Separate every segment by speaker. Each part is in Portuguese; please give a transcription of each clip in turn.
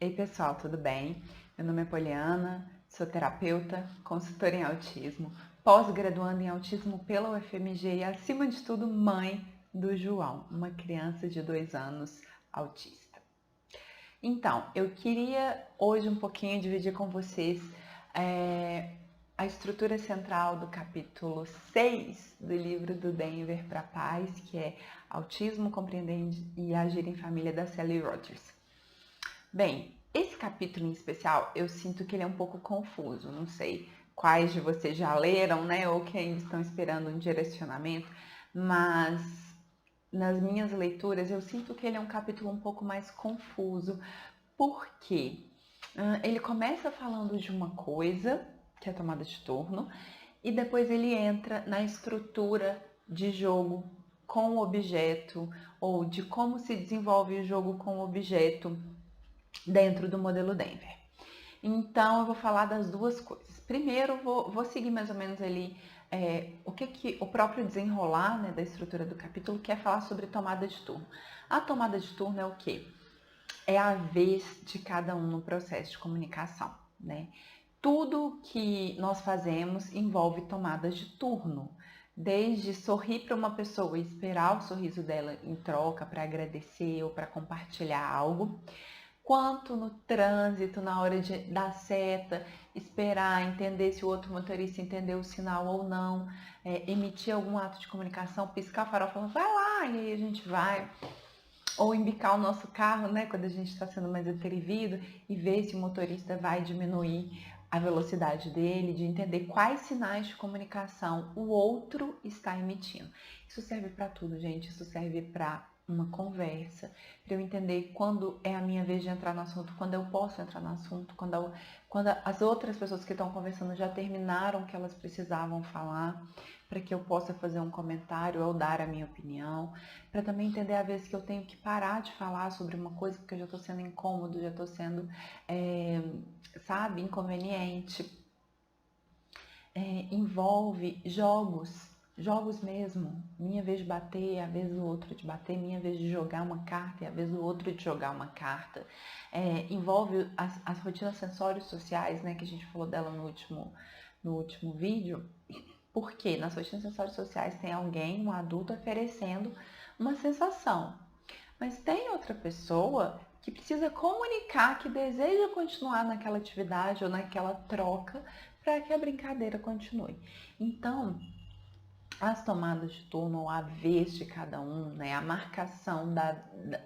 Speaker 1: Ei pessoal, tudo bem? Meu nome é Poliana, sou terapeuta, consultora em autismo, pós-graduanda em autismo pela UFMG e, acima de tudo, mãe do João, uma criança de 2 anos autista. Então, eu queria hoje um pouquinho dividir com vocês a estrutura central do capítulo 6 do livro do Denver para a Paz, que é Autismo, Compreender e Agir em Família, da Sally Rogers. Bem, esse capítulo em especial, eu sinto que ele é um pouco confuso. Não sei quais de vocês já leram, né? Ou que ainda estão esperando um direcionamento, mas nas minhas leituras eu sinto que ele é um capítulo um pouco mais confuso. Por quê? Ele começa falando de uma coisa, que é a tomada de turno, e depois ele entra na estrutura de jogo com o objeto, ou de como se desenvolve o jogo com o objeto dentro do modelo Denver. Então, eu vou falar das duas coisas. Primeiro, vou seguir mais ou menos ali o que o próprio desenrolar, né, da estrutura do capítulo quer falar sobre tomada de turno. A tomada de turno é o quê? É a vez de cada um no processo de comunicação, né? Tudo que nós fazemos envolve tomadas de turno. Desde sorrir para uma pessoa e esperar o sorriso dela em troca para agradecer ou para compartilhar algo, quanto no trânsito, na hora de dar seta, esperar, entender se o outro motorista entendeu o sinal ou não, emitir algum ato de comunicação, piscar o farol falando, vai lá, e aí a gente vai. Ou embicar o nosso carro, né, quando a gente está sendo mais atrevido, e ver se o motorista vai diminuir a velocidade dele, de entender quais sinais de comunicação o outro está emitindo. Isso serve para tudo, gente. Isso serve para uma conversa, para eu entender quando é a minha vez de entrar no assunto, quando eu posso entrar no assunto, quando as outras pessoas que estão conversando já terminaram o que elas precisavam falar, para que eu possa fazer um comentário ou dar a minha opinião, para também entender a vez que eu tenho que parar de falar sobre uma coisa porque eu já estou sendo incômodo, já estou sendo, sabe, inconveniente. Envolve jogos mesmo. Minha vez de bater, é a vez do outro de bater, minha vez de jogar uma carta, é a vez do outro de jogar uma carta. Envolve as rotinas sensórios sociais, né, que a gente falou dela no último vídeo. Porque nas rotinas sensórios sociais tem alguém, um adulto, oferecendo uma sensação. Mas tem outra pessoa que precisa comunicar que deseja continuar naquela atividade ou naquela troca para que a brincadeira continue. Então, as tomadas de turno, ou a vez de cada um, né, a marcação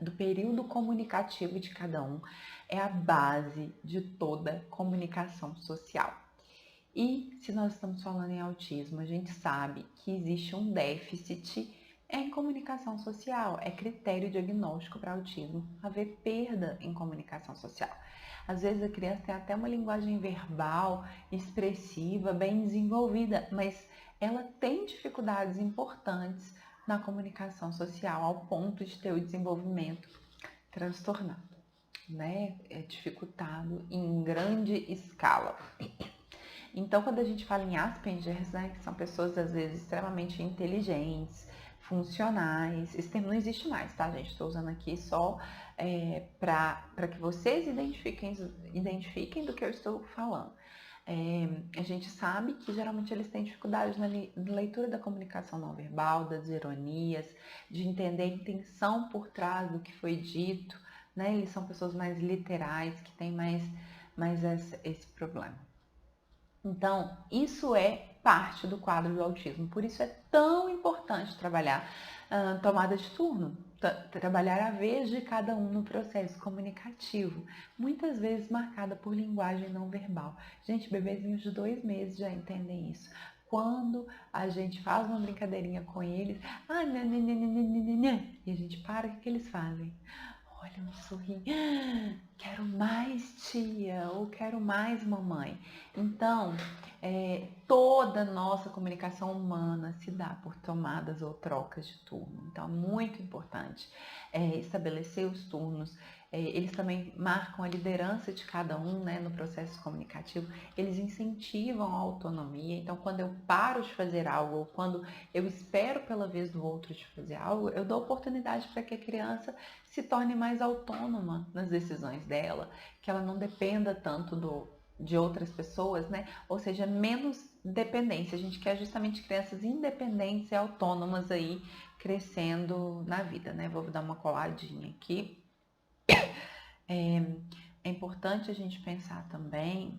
Speaker 1: do período comunicativo de cada um, é a base de toda comunicação social. E se nós estamos falando em autismo, a gente sabe que existe um déficit em comunicação social, é critério diagnóstico para autismo haver perda em comunicação social. Às vezes a criança tem até uma linguagem verbal, expressiva, bem desenvolvida, mas ela tem dificuldades importantes na comunicação social, ao ponto de ter o desenvolvimento transtornado, né? É dificultado em grande escala. Então, quando a gente fala em Aspengers, né, que são pessoas às vezes extremamente inteligentes, funcionais, esse termo não existe mais, tá, gente? Estou usando aqui só para que vocês identifiquem do que eu estou falando. A gente sabe que geralmente eles têm dificuldade na leitura da comunicação não verbal, das ironias, de entender a intenção por trás do que foi dito, né? Eles são pessoas mais literais, que têm mais esse problema. Então, isso é parte do quadro do autismo. Por isso é tão importante trabalhar tomada de turno, trabalhar a vez de cada um no processo comunicativo, muitas vezes marcada por linguagem não verbal. Gente, bebezinhos de 2 meses já entendem isso. Quando a gente faz uma brincadeirinha com eles, e a gente para, o que eles fazem? Olha, um sorri, quero mais tia, ou quero mais mamãe. Então, toda nossa comunicação humana se dá por tomadas ou trocas de turno. Então, é muito importante estabelecer os turnos, Eles também marcam a liderança de cada um, né, no processo comunicativo. Eles incentivam a autonomia. Então, quando eu paro de fazer algo, ou quando eu espero pela vez do outro de fazer algo, eu dou oportunidade para que a criança se torne mais autônoma nas decisões dela, que ela não dependa tanto de outras pessoas, né? Ou seja, menos dependência. A gente quer justamente crianças independentes e autônomas aí crescendo na vida, né? Vou dar uma coladinha aqui. É importante a gente pensar também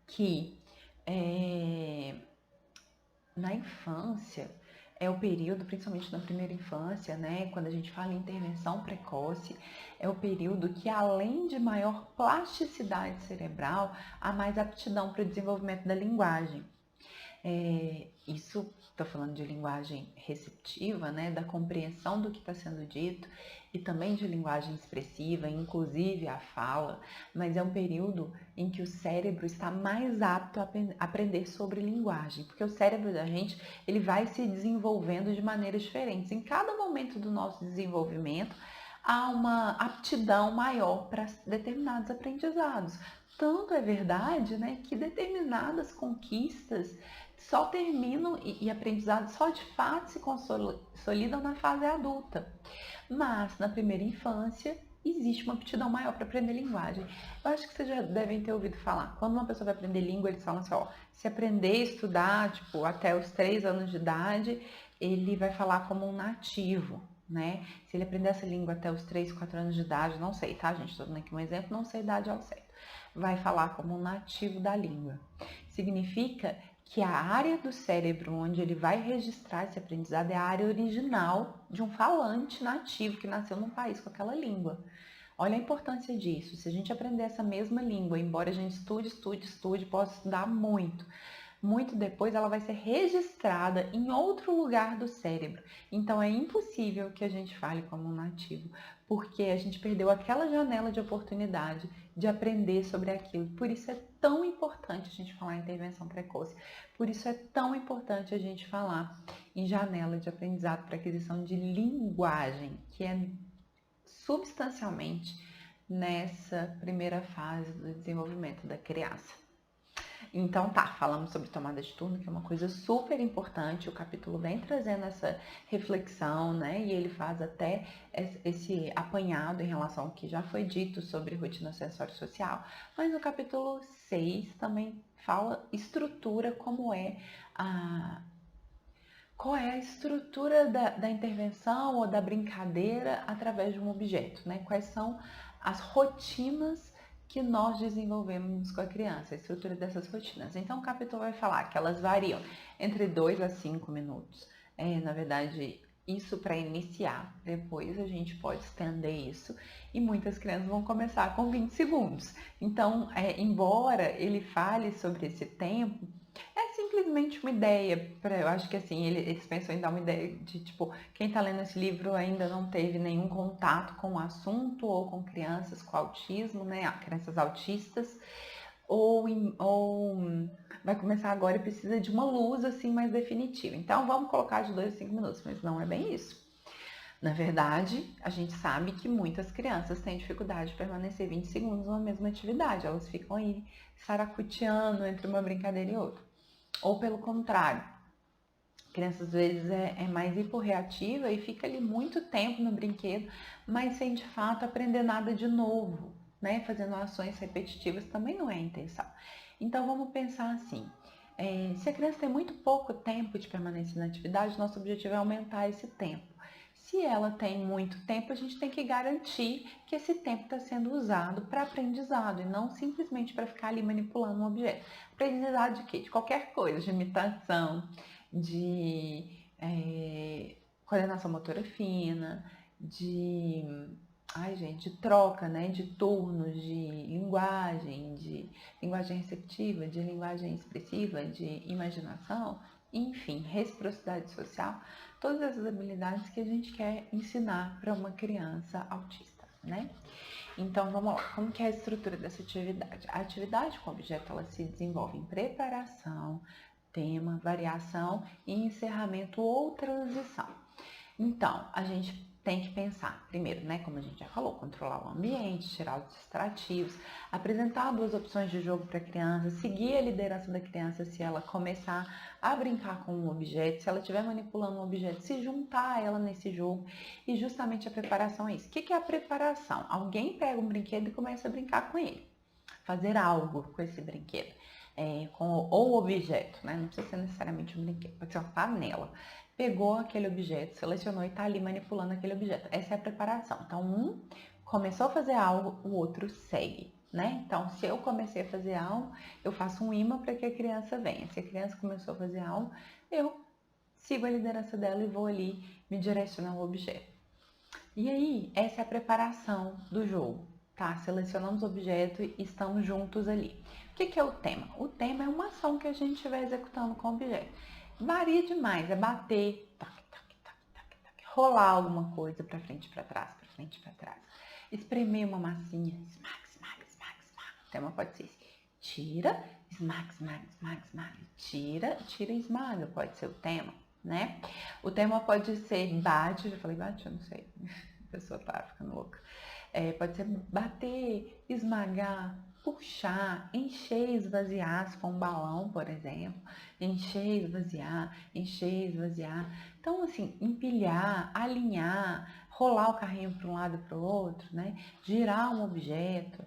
Speaker 1: que na infância é o período, principalmente na primeira infância, né, quando a gente fala em intervenção precoce, é o período que, além de maior plasticidade cerebral, há mais aptidão para o desenvolvimento da linguagem. Isso, estou falando de linguagem receptiva, né, da compreensão do que está sendo dito, e também de linguagem expressiva, inclusive a fala, mas é um período em que o cérebro está mais apto a aprender sobre linguagem, porque o cérebro da gente ele vai se desenvolvendo de maneiras diferentes. Em cada momento do nosso desenvolvimento, há uma aptidão maior para determinados aprendizados. Tanto é verdade, né, que determinadas conquistas só terminam e aprendizados só de fato se consolidam na fase adulta. Mas na primeira infância existe uma aptidão maior para aprender linguagem. Eu acho que vocês já devem ter ouvido falar. Quando uma pessoa vai aprender língua, eles falam assim, ó, se aprender a estudar, tipo, até os 3 anos de idade, ele vai falar como um nativo, né? Se ele aprender essa língua até os 3, 4 anos de idade, não sei, tá, gente? Estou dando aqui um exemplo, não sei a idade ao certo. Vai falar como um nativo da língua. Significa que a área do cérebro onde ele vai registrar esse aprendizado é a área original de um falante nativo que nasceu num país com aquela língua. Olha a importância disso. Se a gente aprender essa mesma língua, embora a gente estude, possa estudar muito depois ela vai ser registrada em outro lugar do cérebro. Então é impossível que a gente fale como um nativo, porque a gente perdeu aquela janela de oportunidade de aprender sobre aquilo. Por isso é tão importante a gente falar em intervenção precoce. Por isso é tão importante a gente falar em janela de aprendizado para aquisição de linguagem, que é substancialmente nessa primeira fase do desenvolvimento da criança. Então tá, falamos sobre tomada de turno, que é uma coisa super importante, o capítulo vem trazendo essa reflexão, né, e ele faz até esse apanhado em relação ao que já foi dito sobre rotina sensório-social, mas o capítulo 6 também fala estrutura, qual é a estrutura da intervenção ou da brincadeira através de um objeto, né, quais são as rotinas que nós desenvolvemos com a criança, a estrutura dessas rotinas. Então, o capítulo vai falar que elas variam entre 2 a 5 minutos. Na verdade, isso para iniciar. Depois a gente pode estender isso e muitas crianças vão começar com 20 segundos. Então, embora ele fale sobre esse tempo, é simplesmente uma ideia. Eu acho que assim, eles pensam em dar uma ideia de tipo, quem está lendo esse livro ainda não teve nenhum contato com o assunto ou com crianças com autismo, né? Crianças autistas, ou vai começar agora e precisa de uma luz assim mais definitiva. Então vamos colocar de 2 a 5 minutos, mas não é bem isso. Na verdade, a gente sabe que muitas crianças têm dificuldade de permanecer 20 segundos numa mesma atividade. Elas ficam aí saracoteando entre uma brincadeira e outra. Ou pelo contrário, a criança às vezes é mais hiporreativa e fica ali muito tempo no brinquedo, mas sem de fato aprender nada de novo, né? Fazendo ações repetitivas também não é a intenção. Então vamos pensar assim, se a criança tem muito pouco tempo de permanência na atividade, nosso objetivo é aumentar esse tempo. Se ela tem muito tempo, a gente tem que garantir que esse tempo está sendo usado para aprendizado e não simplesmente para ficar ali manipulando um objeto. Aprendizado de quê? De qualquer coisa, de imitação, de coordenação motora fina, de troca, né, de turnos, de linguagem receptiva, de linguagem expressiva, de imaginação, enfim, reciprocidade social. Todas essas habilidades que a gente quer ensinar para uma criança autista, né? Então, vamos lá. Como que é a estrutura dessa atividade? A atividade com objeto, ela se desenvolve em preparação, tema, variação e encerramento ou transição. Então, a gente tem que pensar, primeiro, né, como a gente já falou, controlar o ambiente, tirar os distrativos, apresentar 2 opções de jogo para a criança, seguir a liderança da criança se ela começar a brincar com um objeto, se ela estiver manipulando um objeto, se juntar a ela nesse jogo. E justamente a preparação é isso. O que é a preparação? Alguém pega um brinquedo e começa a brincar com ele, fazer algo com esse brinquedo. Ou objeto, né? Não precisa ser necessariamente um brinquedo, pode ser uma panela. Pegou aquele objeto, selecionou e está ali manipulando aquele objeto. Essa é a preparação. Então, um começou a fazer algo, o outro segue, né? Então, se eu comecei a fazer algo, eu faço um imã para que a criança venha. Se a criança começou a fazer algo, eu sigo a liderança dela e vou ali me direcionar ao objeto. E aí, essa é a preparação do jogo, tá? Selecionamos o objeto e estamos juntos ali. O que é o tema? O tema é uma ação que a gente vai executando com o objeto. Varia demais, é bater, toque, toque, toque, toque, toque, rolar alguma coisa para frente e para trás, para frente e para trás. Espremer uma massinha, smack, smack, smack, smack. O tema pode ser tira, smack, smack, smack, smack, tira, tira e esmaga, pode ser o tema, né? O tema pode ser bate, já falei bate, eu não sei, a pessoa tá ficando louca. Pode ser bater, esmagar, puxar, encher e esvaziar, se for um balão, por exemplo, encher e esvaziar, encher e esvaziar. Então, assim, empilhar, alinhar, rolar o carrinho para um lado e para o outro, né? Girar um objeto,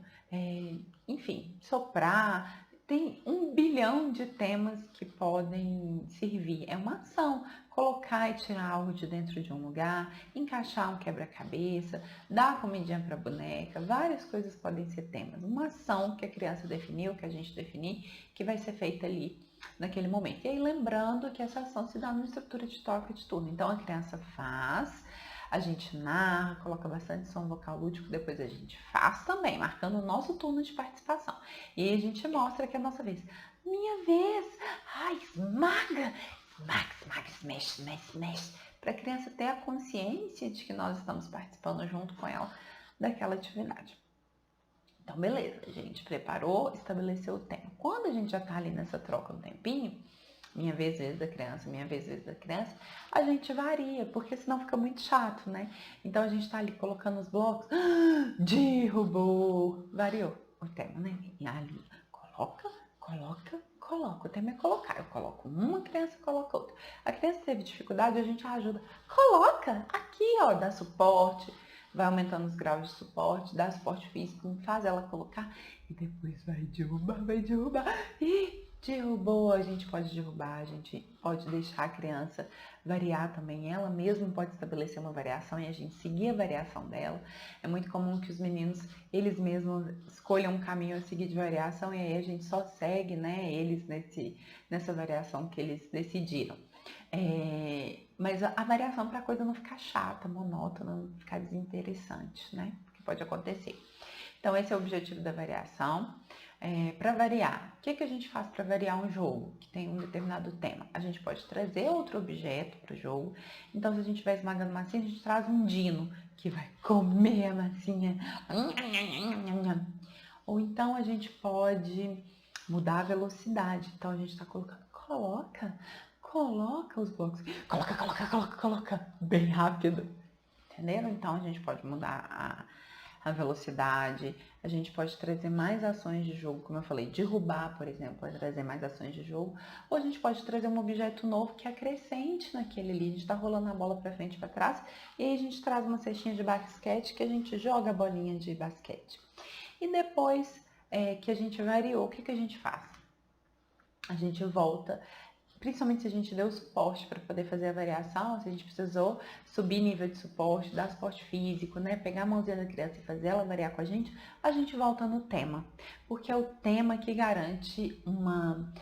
Speaker 1: enfim, soprar. Tem 1 bilhão de temas que podem servir. É uma ação. Colocar e tirar algo de dentro de um lugar, encaixar um quebra-cabeça, dar comidinha para a boneca, várias coisas podem ser temas. Uma ação que a criança definiu, que a gente definir, que vai ser feita ali naquele momento. E aí lembrando que essa ação se dá numa estrutura de toque e de turno. Então a criança faz, a gente narra, coloca bastante som vocal lúdico, depois a gente faz também, marcando o nosso turno de participação. E aí a gente mostra que é a nossa vez. Minha vez! Ai, esmaga! Esmaga, esmaga, smash, smash, smash. Para a criança ter a consciência de que nós estamos participando junto com ela daquela atividade. Então, beleza, a gente preparou, estabeleceu o tempo. Quando a gente já está ali nessa troca do tempinho, minha vez, vez da criança, minha vez, vez da criança, a gente varia, porque senão fica muito chato, né? Então a gente tá ali colocando os blocos, derrubou, variou o tema, né? E ali, coloca, coloca, coloca. O tema é colocar. Eu coloco uma, a criança coloca outra. A criança teve dificuldade, a gente ajuda. Coloca aqui, ó, dá suporte, vai aumentando os graus de suporte, dá suporte físico, faz ela colocar e depois vai derrubar e derrubou, a gente pode derrubar, a gente pode deixar a criança variar também, ela mesma pode estabelecer uma variação e a gente seguir a variação dela. É muito comum que os meninos, eles mesmos escolham um caminho a seguir de variação e aí a gente só segue, né, eles nessa variação que eles decidiram. Mas a variação para a coisa não ficar chata, monótona, não ficar desinteressante, né, que pode acontecer. Então esse é o objetivo da variação. Para variar, o que a gente faz para variar um jogo que tem um determinado tema? A gente pode trazer outro objeto para o jogo. Então, se a gente estiver esmagando massinha, a gente traz um dino que vai comer a massinha. Ou então a gente pode mudar a velocidade. Então, a gente está colocando, coloca os blocos. Coloca bem rápido. Entenderam? Então, a gente pode mudar a velocidade, a gente pode trazer mais ações de jogo, como eu falei, derrubar, por exemplo, pode trazer mais ações de jogo, ou a gente pode trazer um objeto novo que acrescente naquele ali, a gente está rolando a bola para frente e para trás, e aí a gente traz uma cestinha de basquete que a gente joga a bolinha de basquete. E depois que a gente variou, o que a gente faz? A gente volta, principalmente se a gente deu suporte para poder fazer a variação, se a gente precisou subir nível de suporte, dar suporte físico, né? Pegar a mãozinha da criança e fazer ela variar com a gente volta no tema. Porque é o tema que garante uma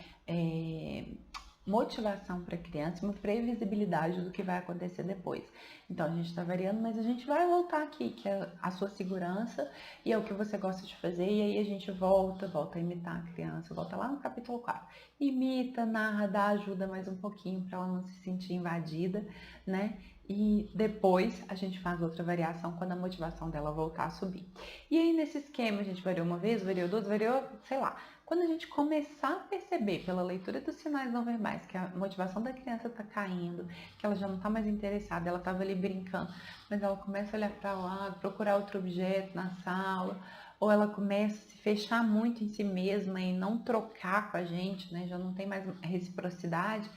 Speaker 1: motivação para a criança, uma previsibilidade do que vai acontecer depois. Então, a gente está variando, mas a gente vai voltar aqui, que é a sua segurança e é o que você gosta de fazer, e aí a gente volta a imitar a criança, volta lá no capítulo 4. Imita, narra, dá ajuda mais um pouquinho para ela não se sentir invadida, né? e depois a gente faz outra variação quando a motivação dela voltar a subir. E aí nesse esquema a gente variou uma vez, variou duas, variou, sei lá. Quando a gente começar a perceber pela leitura dos sinais não verbais que a motivação da criança está caindo, que ela já não está mais interessada, ela estava ali brincando, mas ela começa a olhar para lá, procurar outro objeto na sala, ou ela começa a se fechar muito em si mesma e não trocar com a gente, né? Já não tem mais reciprocidade,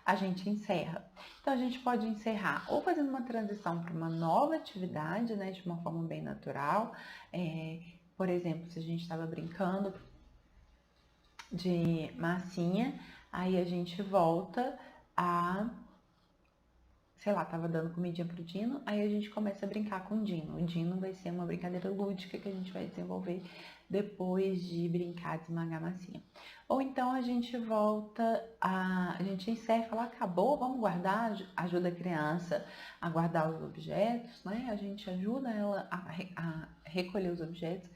Speaker 1: a gente encerra. Então a gente pode encerrar ou fazendo uma transição para uma nova atividade, né? De uma forma bem natural. Por exemplo, se a gente estava brincando de massinha, aí a gente volta a, sei lá, tava dando comidinha pro Dino, aí a gente começa a brincar com o Dino. O Dino vai ser uma brincadeira lúdica que a gente vai desenvolver depois de brincar de esmagar a massinha. Ou então a gente volta, a gente encerra e fala, acabou, vamos guardar, ajuda a criança a guardar os objetos, né? A gente ajuda ela a recolher os objetos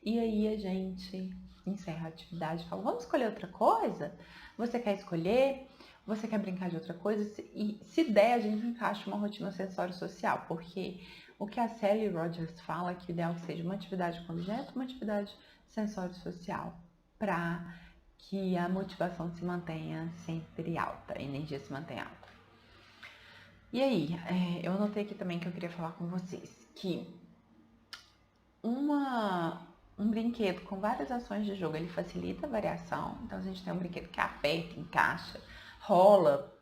Speaker 1: e aí a gente encerra a atividade e fala, vamos escolher outra coisa? Você quer escolher? Você quer brincar de outra coisa? E se der, a gente encaixa uma rotina sensório-social, porque o que a Sally Rogers fala é que o ideal é que seja uma atividade com objeto, uma atividade sensório-social, para que a motivação se mantenha sempre alta, a energia se mantenha alta. E aí, eu anotei aqui também que eu queria falar com vocês, que um brinquedo com várias ações de jogo, ele facilita a variação. Então, a gente tem um brinquedo que aperta, encaixa, rola,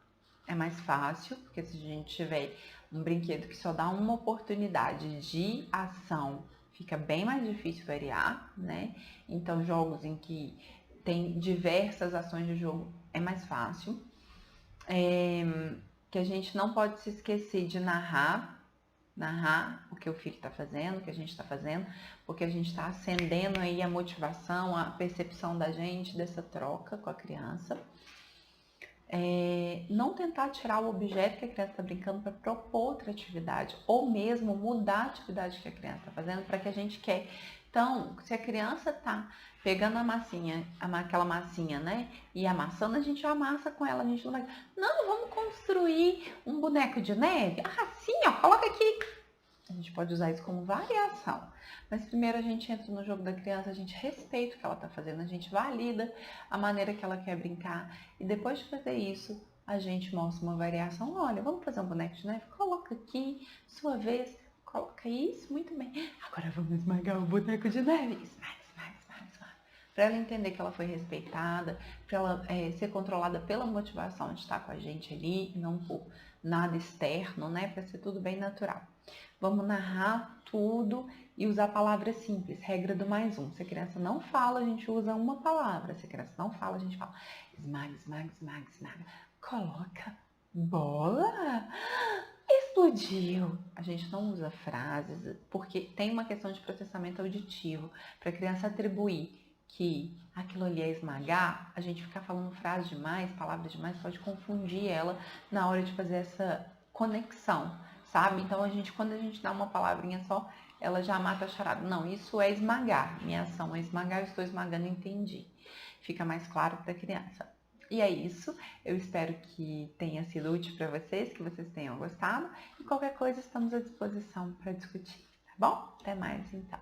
Speaker 1: é mais fácil, porque se a gente tiver um brinquedo que só dá uma oportunidade de ação, fica bem mais difícil variar, né? Então, jogos em que tem diversas ações de jogo é mais fácil. Que a gente não pode se esquecer de narrar o que o filho está fazendo, o que a gente está fazendo, porque a gente está acendendo aí a motivação, a percepção da gente dessa troca com a criança. Não tentar tirar o objeto que a criança está brincando para propor outra atividade, ou mesmo mudar a atividade que a criança está fazendo para que a gente quer. Então, se a criança está pegando a massinha, aquela massinha, né, e amassando, a gente amassa com ela, a gente não vai, não, vamos construir um boneco de neve? Ah, sim, ó, coloca aqui. A gente pode usar isso como variação. Mas primeiro a gente entra no jogo da criança, a gente respeita o que ela está fazendo, a gente valida a maneira que ela quer brincar. E depois de fazer isso, a gente mostra uma variação. Olha, vamos fazer um boneco de neve? Coloca aqui, sua vez, coloca isso, muito bem. Agora vamos esmagar o boneco de neve. Esmaga, esmaga, esmaga, esmaga. Para ela entender que ela foi respeitada, para ela ser controlada pela motivação de estar com a gente ali, não por nada externo, né? Para ser tudo bem natural. Vamos narrar tudo e usar palavras simples. Regra do mais um. Se a criança não fala, a gente usa uma palavra. Se a criança não fala, a gente fala esmaga, esmaga, esmaga, esmaga. Coloca bola. Explodiu. A gente não usa frases porque tem uma questão de processamento auditivo. Para a criança atribuir que aquilo ali é esmagar, a gente ficar falando frases demais, palavras demais, pode confundir ela na hora de fazer essa conexão. Sabe? Então, quando a gente dá uma palavrinha só, ela já mata a charada. Não, isso é esmagar. Minha ação é esmagar, eu estou esmagando, entendi. Fica mais claro para a criança. E é isso. Eu espero que tenha sido útil para vocês, que vocês tenham gostado. E qualquer coisa, estamos à disposição para discutir. Tá bom? Até mais, então.